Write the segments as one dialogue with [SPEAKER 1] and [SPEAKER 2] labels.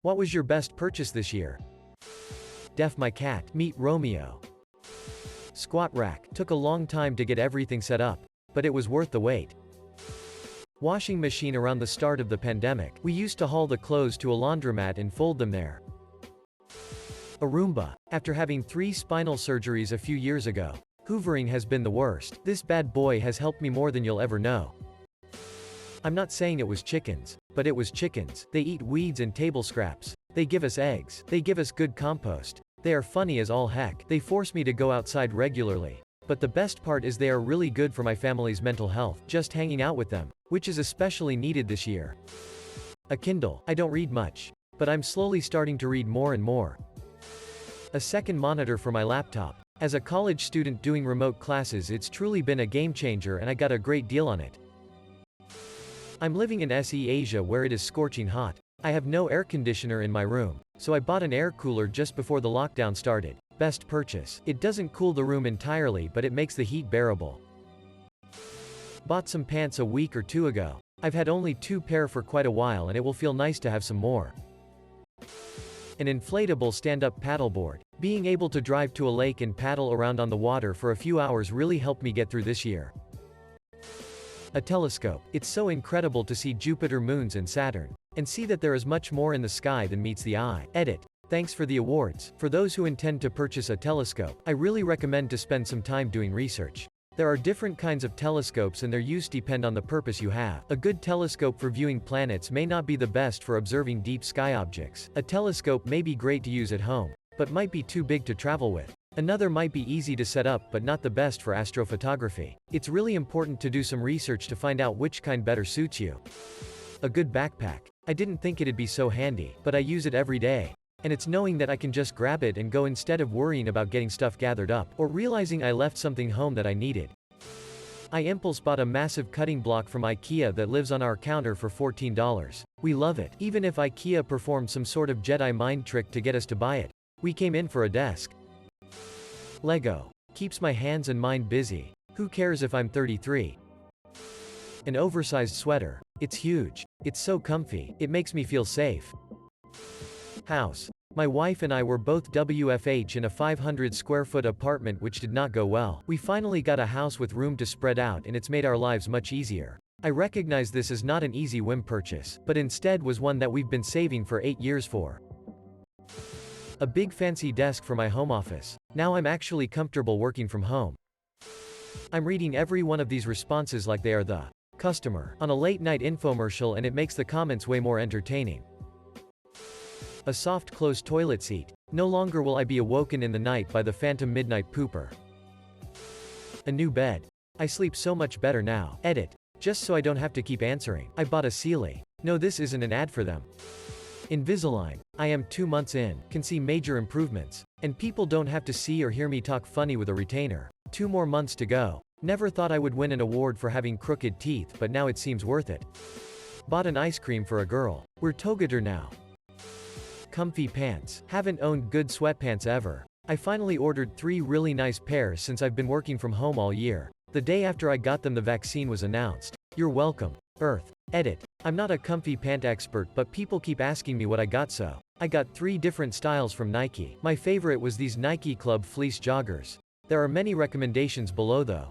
[SPEAKER 1] What was your best purchase this year? Def my cat, meet Romeo. Squat rack, took a long time to get everything set up, but it was worth the wait. Washing machine. Around the start of the pandemic, we used to haul the clothes to a laundromat and fold them there. A Roomba. After having 3 spinal surgeries a few years ago, hoovering has been the worst. This bad boy has helped me more than you'll ever know. I'm not saying it was chickens, but it was chickens. They eat weeds and table scraps. They give us eggs. They give us good compost. They are funny as all heck. They force me to go outside regularly. But the best part is they are really good for my family's mental health, just hanging out with them, which is especially needed this year. A Kindle. I don't read much, but I'm slowly starting to read more and more. A second monitor for my laptop. As a college student doing remote classes, it's truly been a game changer and I got a great deal on it. I'm living in SE Asia where it is scorching hot. I have no air conditioner in my room, so I bought an air cooler just before the lockdown started. Best purchase. It doesn't cool the room entirely, but it makes the heat bearable. Bought some pants a week or 2 ago. I've had only 2 pair for quite a while and it will feel nice to have some more. An inflatable stand-up paddleboard. Being able to drive to a lake and paddle around on the water for a few hours really helped me get through this year. A telescope. It's so incredible to see Jupiter, moons and Saturn, and see that there is much more in the sky than meets the eye. Edit. Thanks for the awards. For those who intend to purchase a telescope, I really recommend to spend some time doing research. There are different kinds of telescopes and their use depend on the purpose you have. A good telescope for viewing planets may not be the best for observing deep sky objects. A telescope may be great to use at home, but might be too big to travel with. Another might be easy to set up but not the best for astrophotography. It's really important to do some research to find out which kind better suits you. A good backpack. I didn't think it'd be so handy, but I use it every day. And it's knowing that I can just grab it and go instead of worrying about getting stuff gathered up, or realizing I left something home that I needed. I impulse bought a massive cutting block from IKEA that lives on our counter for $14. We love it. Even if IKEA performed some sort of Jedi mind trick to get us to buy it, we came in for a desk. Lego. Keeps my hands and mind busy. Who cares if I'm 33? An oversized sweater. It's huge. It's so comfy. It makes me feel safe. House. My wife and I were both WFH in a 500 square foot apartment which did not go well. We finally got a house with room to spread out and it's made our lives much easier. I recognize this is not an easy whim purchase, but instead was one that we've been saving for 8 years for. A big fancy desk for my home office. Now I'm actually comfortable working from home. I'm reading every one of these responses like they are the customer on a late night infomercial and it makes the comments way more entertaining. A soft close toilet seat. No longer will I be awoken in the night by the phantom midnight pooper. A new bed. I sleep so much better now. Edit. Just so I don't have to keep answering. I bought a Sealy. No, this isn't an ad for them. Invisalign. I am 2 months in, can see major improvements. And people don't have to see or hear me talk funny with a retainer. 2 more months to go. Never thought I would win an award for having crooked teeth, but now it seems worth it. Bought an ice cream for a girl. We're together now. Comfy pants. Haven't owned good sweatpants ever. I finally ordered 3 really nice pairs since I've been working from home all year. The day after I got them the vaccine was announced. You're welcome. Earth. Edit. I'm not a comfy pant expert but people keep asking me what I got, so I got 3 different styles from Nike. My favorite was these Nike Club fleece joggers. There are many recommendations below though.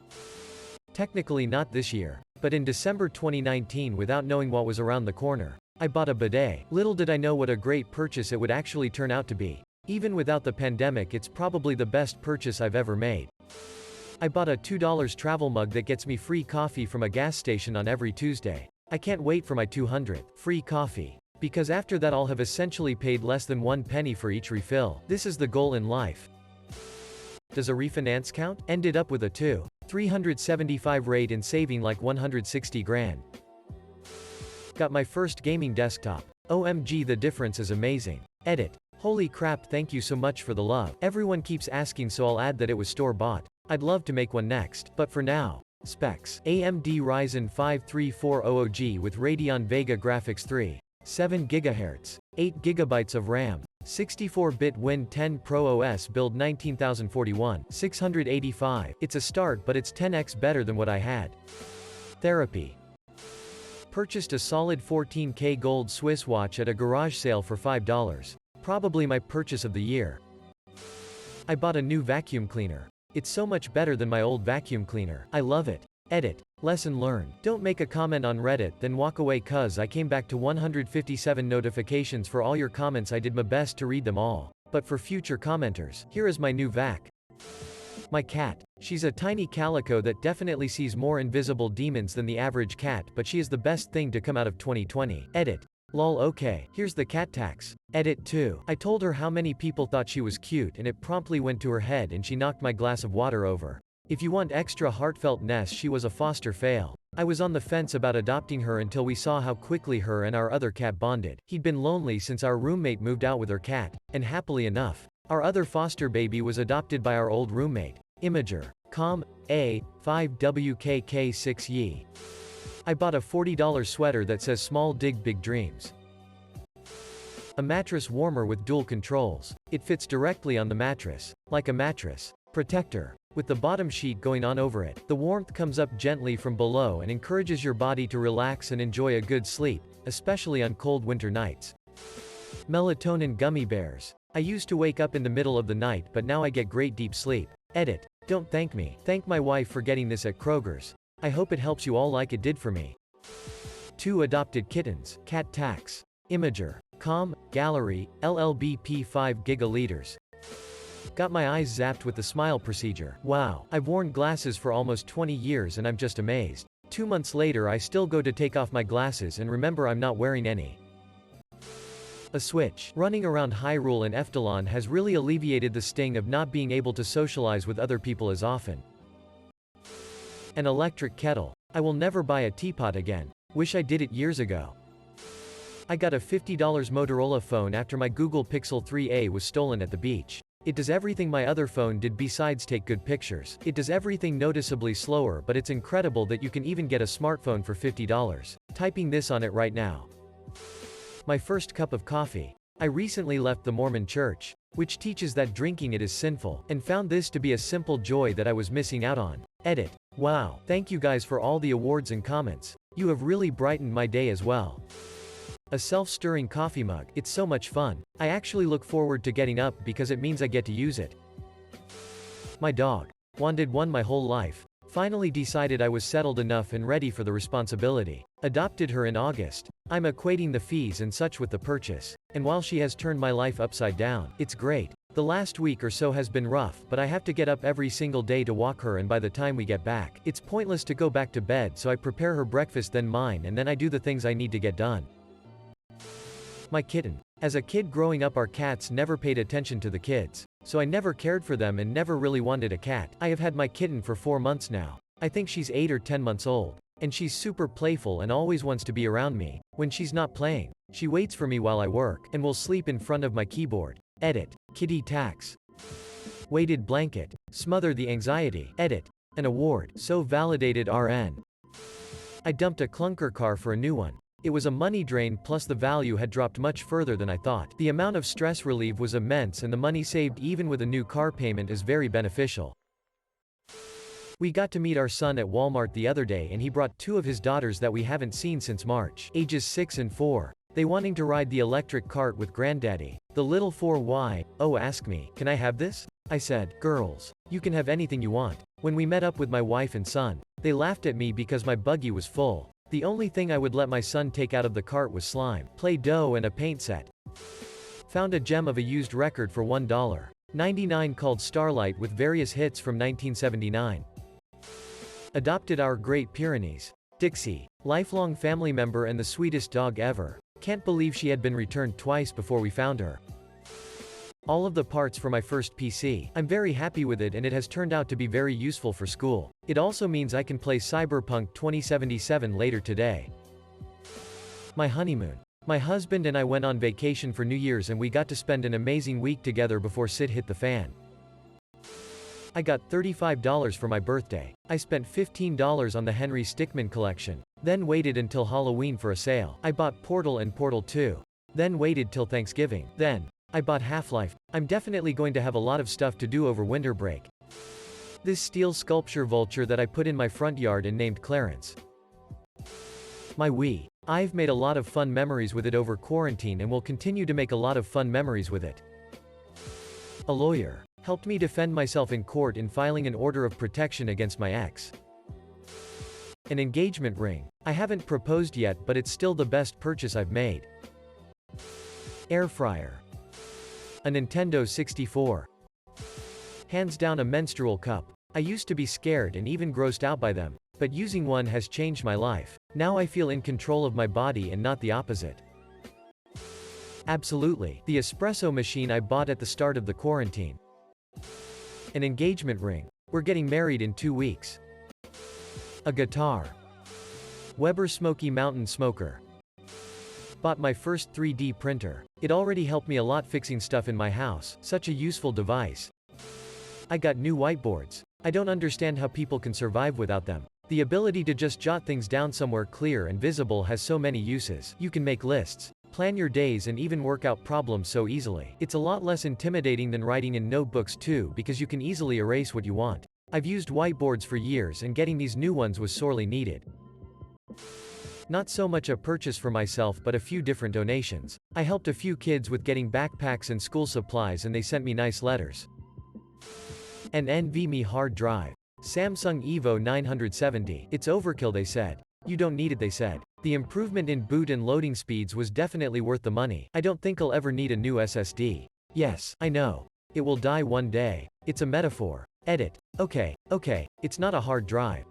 [SPEAKER 1] Technically not this year, but in December 2019 without knowing what was around the corner, I bought a bidet. Little did I know what a great purchase it would actually turn out to be. Even without the pandemic it's probably the best purchase I've ever made. I bought a $2 travel mug that gets me free coffee from a gas station on every Tuesday. I can't wait for my 200th free coffee. Because after that I'll have essentially paid less than 1 penny for each refill. This is the goal in life. Does a refinance count? Ended up with a 2,375 rate and saving like 160 grand. Got my first gaming desktop. OMG, the difference is amazing. Edit. Holy crap, thank you so much for the love. Everyone keeps asking so I'll add that it was store-bought. I'd love to make one next, but for now. Specs. AMD Ryzen 5 3400G with Radeon Vega graphics 3. 7 GHz. 8 GB of RAM. 64-bit Win 10 Pro OS build 19041. 685. It's a start but it's 10x better than what I had. Therapy. Purchased a solid 14K gold Swiss watch at a garage sale for $5. Probably my purchase of the year. I bought a new vacuum cleaner. It's so much better than my old vacuum cleaner. I love it. Edit. Lesson learned. Don't make a comment on Reddit then walk away cuz I came back to 157 notifications for all your comments. I did my best to read them all. But for future commenters, here is my new vac. My cat. She's a tiny calico that definitely sees more invisible demons than the average cat, but she is the best thing to come out of 2020. Edit. Lol okay, here's the cat tax. Edit 2. I told her how many people thought she was cute and it promptly went to her head and she knocked my glass of water over. If you want extra heartfeltness, she was a foster fail. I was on the fence about adopting her until we saw how quickly her and our other cat bonded. He'd been lonely since our roommate moved out with her cat, and happily enough, our other foster baby was adopted by our old roommate. Imager. Com. A. 5WKK6 Yi. I bought a $40 sweater that says Small Dig Big Dreams. A mattress warmer with dual controls. It fits directly on the mattress, like a mattress protector, with the bottom sheet going on over it. The warmth comes up gently from below and encourages your body to relax and enjoy a good sleep, especially on cold winter nights. Melatonin gummy bears. I used to wake up in the middle of the night, but now I get great deep sleep. Edit. Don't thank me. Thank my wife for getting this at Kroger's. I hope it helps you all like it did for me. 2 adopted kittens. Cat tax. Imager. Com. Gallery. LLBP 5 gigaliters. Got my eyes zapped with the smile procedure. Wow. I've worn glasses for almost 20 years and I'm just amazed. 2 months later I still go to take off my glasses and remember I'm not wearing any. A switch. Running around Hyrule and Eftalon has really alleviated the sting of not being able to socialize with other people as often. An electric kettle. I will never buy a teapot again. Wish I did it years ago. I got a $50 Motorola phone after my Google Pixel 3a was stolen at the beach. It does everything my other phone did besides take good pictures. It does everything noticeably slower, but it's incredible that you can even get a smartphone for $50. Typing this on it right now. My first cup of coffee. I recently left the Mormon church, which teaches that drinking it is sinful, and found this to be a simple joy that I was missing out on. Edit. Wow. Thank you guys for all the awards and comments. You have really brightened my day as well. A self-stirring coffee mug. It's so much fun. I actually look forward to getting up because it means I get to use it. My dog. Wanted one my whole life. Finally decided I was settled enough and ready for the responsibility. Adopted her in August. I'm equating the fees and such with the purchase. And while she has turned my life upside down, it's great. The last week or so has been rough, but I have to get up every single day to walk her, and by the time we get back, it's pointless to go back to bed, so I prepare her breakfast then mine, and then I do the things I need to get done. My kitten. As a kid growing up, our cats never paid attention to the kids, so I never cared for them and never really wanted a cat. I have had my kitten for 4 months now. I think she's 8 or 10 months old. And she's super playful and always wants to be around me. When she's not playing, she waits for me while I work, and will sleep in front of my keyboard. Edit. Kitty tax. Weighted blanket. Smother the anxiety. Edit. An award. So validated RN. I dumped a clunker car for a new one. It was a money drain, plus the value had dropped much further than I thought. The amount of stress relief was immense, and the money saved even with a new car payment is very beneficial. We got to meet our son at Walmart the other day, and he brought 2 of his daughters that we haven't seen since March, ages 6 and 4. They wanting to ride the electric cart with granddaddy. The little 4 oh ask me, can I have this? I said, girls, you can have anything you want. When we met up with my wife and son, they laughed at me because my buggy was full. The only thing I would let my son take out of the cart was slime, Play-Doh and a paint set. Found a gem of a used record for $1.99 called Starlight with various hits from 1979. Adopted our Great Pyrenees. Dixie. Lifelong family member and the sweetest dog ever. Can't believe she had been returned twice before we found her. All of the parts for my first PC. I'm very happy with it, and it has turned out to be very useful for school. It also means I can play Cyberpunk 2077 later today. My honeymoon. My husband and I went on vacation for New Year's, and we got to spend an amazing week together before shit hit the fan. I got $35 for my birthday. I spent $15 on the Henry Stickmin collection. Then waited until Halloween for a sale. I bought Portal and Portal 2. Then waited till Thanksgiving. Then I bought Half-Life. I'm definitely going to have a lot of stuff to do over winter break. This steel sculpture vulture that I put in my front yard and named Clarence. My Wii. I've made a lot of fun memories with it over quarantine and will continue to make a lot of fun memories with it. A lawyer helped me defend myself in court in filing an order of protection against my ex. An engagement ring. I haven't proposed yet, but it's still the best purchase I've made. Air fryer. A Nintendo 64. Hands down a menstrual cup. I used to be scared and even grossed out by them, but using one has changed my life. Now I feel in control of my body and not the opposite. Absolutely. The espresso machine I bought at the start of the quarantine. An engagement ring. We're getting married in 2 weeks. A guitar. Weber Smoky Mountain Smoker. Bought my first 3D printer. It already helped me a lot fixing stuff in my house, such a useful device. I got new whiteboards. I don't understand how people can survive without them. The ability to just jot things down somewhere clear and visible has so many uses. You can make lists, plan your days and even work out problems so easily. It's a lot less intimidating than writing in notebooks too, because you can easily erase what you want. I've used whiteboards for years and getting these new ones was sorely needed. Not so much a purchase for myself but a few different donations. I helped a few kids with getting backpacks and school supplies and they sent me nice letters. An NVMe hard drive. Samsung Evo 970. It's overkill they said. You don't need it they said. The improvement in boot and loading speeds was definitely worth the money. I don't think I'll ever need a new SSD. Yes, I know. It will die one day. It's a metaphor. Edit. Okay, it's not a hard drive.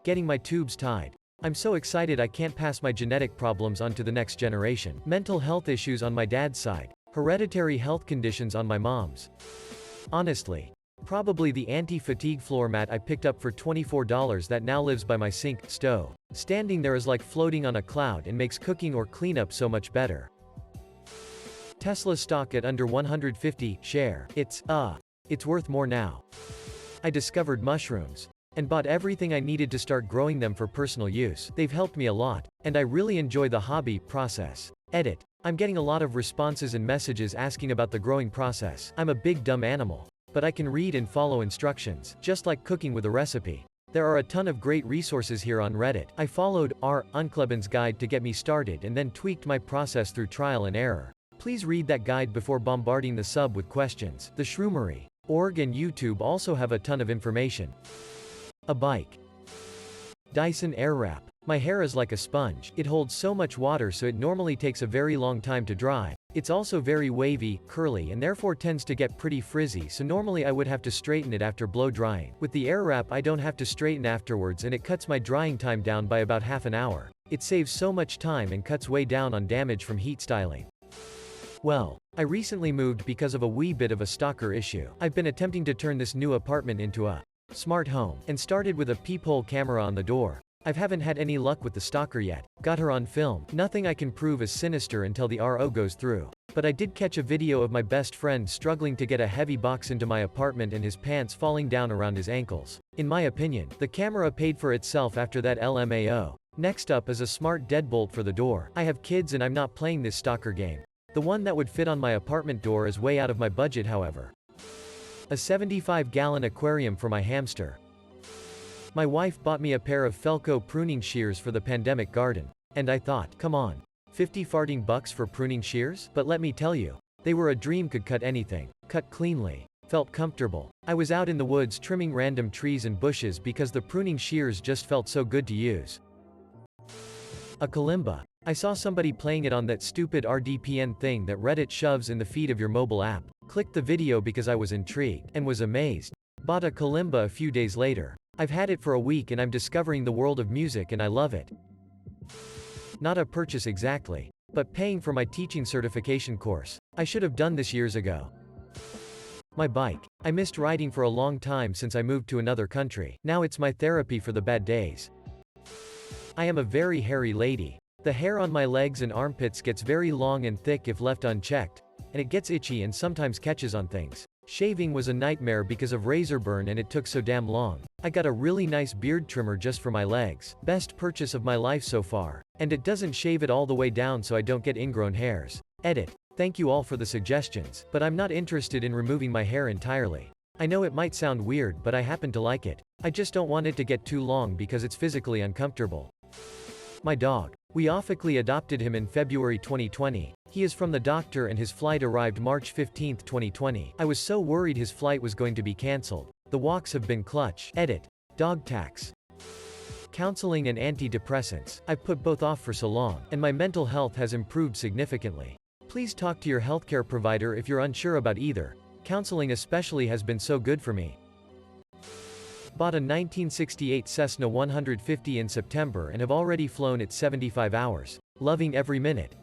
[SPEAKER 1] Getting my tubes tied. I'm so excited I can't pass my genetic problems on to the next generation. Mental health issues on my dad's side. Hereditary health conditions on my mom's. Honestly. Probably the anti-fatigue floor mat I picked up for $24 that now lives by my sink stove. Standing there is like floating on a cloud and makes cooking or cleanup so much better. Tesla stock at under 150 share. It's worth more now. I discovered mushrooms and bought everything I needed to start growing them for personal use. They've helped me a lot, and I really enjoy the hobby process. Edit. I'm getting a lot of responses and messages asking about the growing process. I'm a big dumb animal. But I can read and follow instructions, just like cooking with a recipe. There are a ton of great resources here on Reddit. I followed Uncleben's guide to get me started and then tweaked my process through trial and error. Please read that guide before bombarding the sub with questions. The Shroomery.org and YouTube also have a ton of information. A bike. Dyson Airwrap. My hair is like a sponge. It holds so much water so it normally takes a very long time to dry. It's also very wavy, curly and therefore tends to get pretty frizzy, so normally I would have to straighten it after blow drying. With the Airwrap I don't have to straighten afterwards and it cuts my drying time down by about half an hour. It saves so much time and cuts way down on damage from heat styling. Well, I recently moved because of a wee bit of a stalker issue. I've been attempting to turn this new apartment into a smart home, and started with a peephole camera on the door. I haven't had any luck with the stalker yet. Got her on film. Nothing I can prove is sinister until the RO goes through. But I did catch a video of my best friend struggling to get a heavy box into my apartment and his pants falling down around his ankles. In my opinion, the camera paid for itself after that LMAO. Next up is a smart deadbolt for the door. I have kids and I'm not playing this stalker game. The one that would fit on my apartment door is way out of my budget however. A 75-gallon aquarium for my hamster. My wife bought me a pair of Felco pruning shears for the pandemic garden. And I thought, come on, 50 farting bucks for pruning shears? But let me tell you, they were a dream, could cut anything. Cut cleanly. Felt comfortable. I was out in the woods trimming random trees and bushes because the pruning shears just felt so good to use. A Kalimba. I saw somebody playing it on that stupid RDPN thing that Reddit shoves in the feed of your mobile app. Clicked the video because I was intrigued, and was amazed. Bought a Kalimba a few days later. I've had it for a week and I'm discovering the world of music and I love it. Not a purchase exactly, but paying for my teaching certification course. I should have done this years ago. My bike. I missed riding for a long time since I moved to another country. Now it's my therapy for the bad days. I am a very hairy lady. The hair on my legs and armpits gets very long and thick if left unchecked, and it gets itchy and sometimes catches on things. Shaving was a nightmare because of razor burn and it took so damn long. I got a really nice beard trimmer just for my legs. Best purchase of my life so far. And it doesn't shave it all the way down so I don't get ingrown hairs. Edit. Thank you all for the suggestions, but I'm not interested in removing my hair entirely. I know it might sound weird, but I happen to like it. I just don't want it to get too long because it's physically uncomfortable. My dog. We officially adopted him in February 2020. He is from the doctor and his flight arrived March 15, 2020. I was so worried his flight was going to be cancelled. The walks have been clutch. Edit. Dog tax. Counseling and antidepressants. I've put both off for so long, and my mental health has improved significantly. Please talk to your healthcare provider if you're unsure about either. Counseling especially has been so good for me. Bought a 1968 Cessna 150 in September and have already flown it 75 hours. Loving every minute.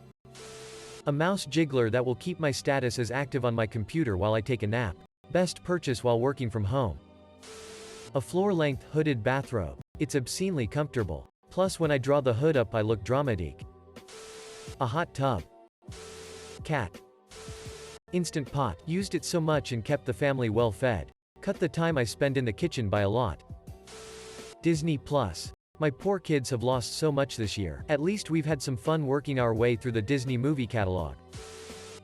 [SPEAKER 1] A mouse jiggler that will keep my status as active on my computer while I take a nap. Best purchase while working from home. A floor-length hooded bathrobe. It's obscenely comfortable. Plus when I draw the hood up I look dramatique. A hot tub. Cat. Instant pot. Used it so much and kept the family well fed. Cut the time I spend in the kitchen by a lot. Disney Plus. My poor kids have lost so much this year. At least we've had some fun working our way through the Disney movie catalog.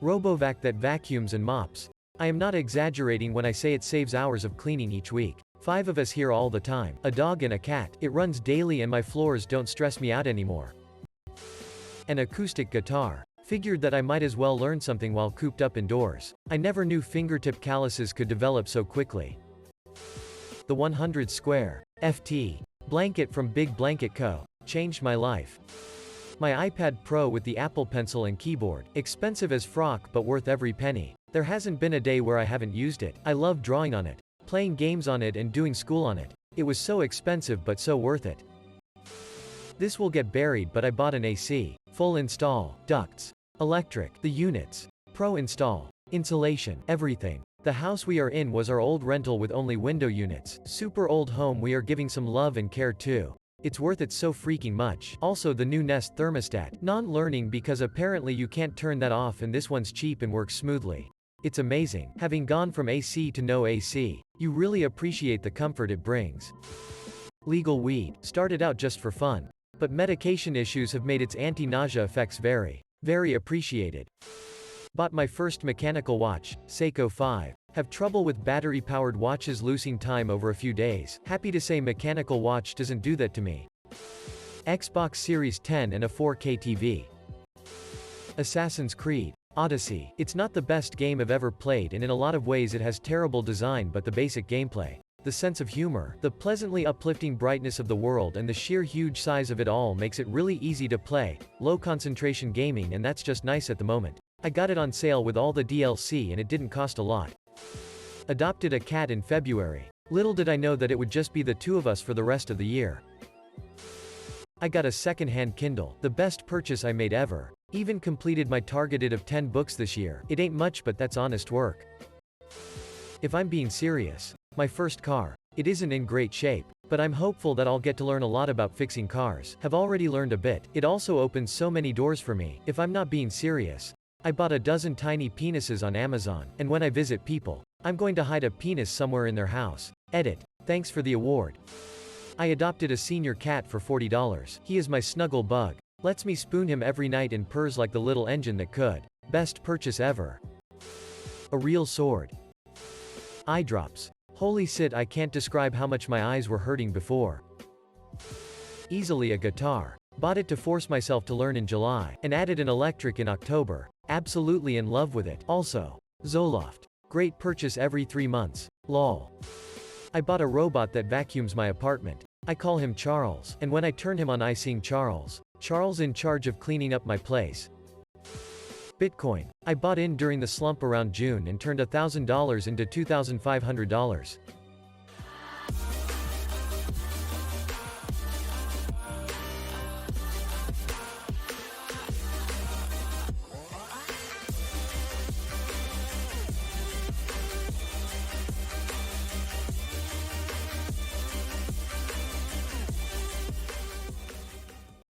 [SPEAKER 1] RoboVac that vacuums and mops. I am not exaggerating when I say it saves hours of cleaning each week. 5 of us here all the time. A dog and a cat. It runs daily and my floors don't stress me out anymore. An acoustic guitar. Figured that I might as well learn something while cooped up indoors. I never knew fingertip calluses could develop so quickly. The 100 Square FT blanket from Big Blanket Co. changed my life. My iPad Pro with the Apple Pencil and keyboard. Expensive as frock but worth every penny. There hasn't been a day where I haven't used it. I love drawing on it, playing games on it and doing school on it. It was so expensive but so worth it. This will get buried but I bought an AC. Full install. Ducts. Electric. The units. Pro install. Insulation. Everything. The house we are in was our old rental with only window units. Super old home we are giving some love and care too. It's worth it so freaking much. Also the new Nest thermostat. Non-learning because apparently you can't turn that off and this one's cheap and works smoothly. It's amazing. Having gone from AC to no AC, you really appreciate the comfort it brings. Legal weed. Started out just for fun. But medication issues have made its anti-nausea effects very appreciated. Bought my first mechanical watch, Seiko 5. Have trouble with battery-powered watches losing time over a few days. Happy to say mechanical watch doesn't do that to me. Xbox Series 10 and a 4K TV. Assassin's Creed Odyssey. It's not the best game I've ever played and in a lot of ways it has terrible design but the basic gameplay. The sense of humor, the pleasantly uplifting brightness of the world and the sheer huge size of it all makes it really easy to play, low concentration gaming and that's just nice at the moment. I got it on sale with all the DLC and it didn't cost a lot. Adopted a cat in February. Little did I know that it would just be the two of us for the rest of the year. I got a second-hand Kindle, the best purchase I made ever. Even completed my targeted of 10 books this year. It ain't much but that's honest work. If I'm being serious. My first car. It isn't in great shape, but I'm hopeful that I'll get to learn a lot about fixing cars. Have already learned a bit. It also opens so many doors for me. If I'm not being serious. I bought a dozen tiny penises on Amazon, and when I visit people, I'm going to hide a penis somewhere in their house. Edit. Thanks for the award. I adopted a senior cat for $40. He is my snuggle bug. Lets me spoon him every night and purrs like the little engine that could. Best purchase ever. A real sword. Eye drops. Holy shit, I can't describe how much my eyes were hurting before. Easily a guitar. Bought it to force myself to learn in July, and added an electric in October. Absolutely in love with it. Also. Zoloft. Great purchase every 3 months. Lol. I bought a robot that vacuums my apartment. I call him Charles, and when I turn him on I sing Charles. Charles in charge of cleaning up my place. Bitcoin. I bought in during the slump around June and turned $1,000 into $2,500.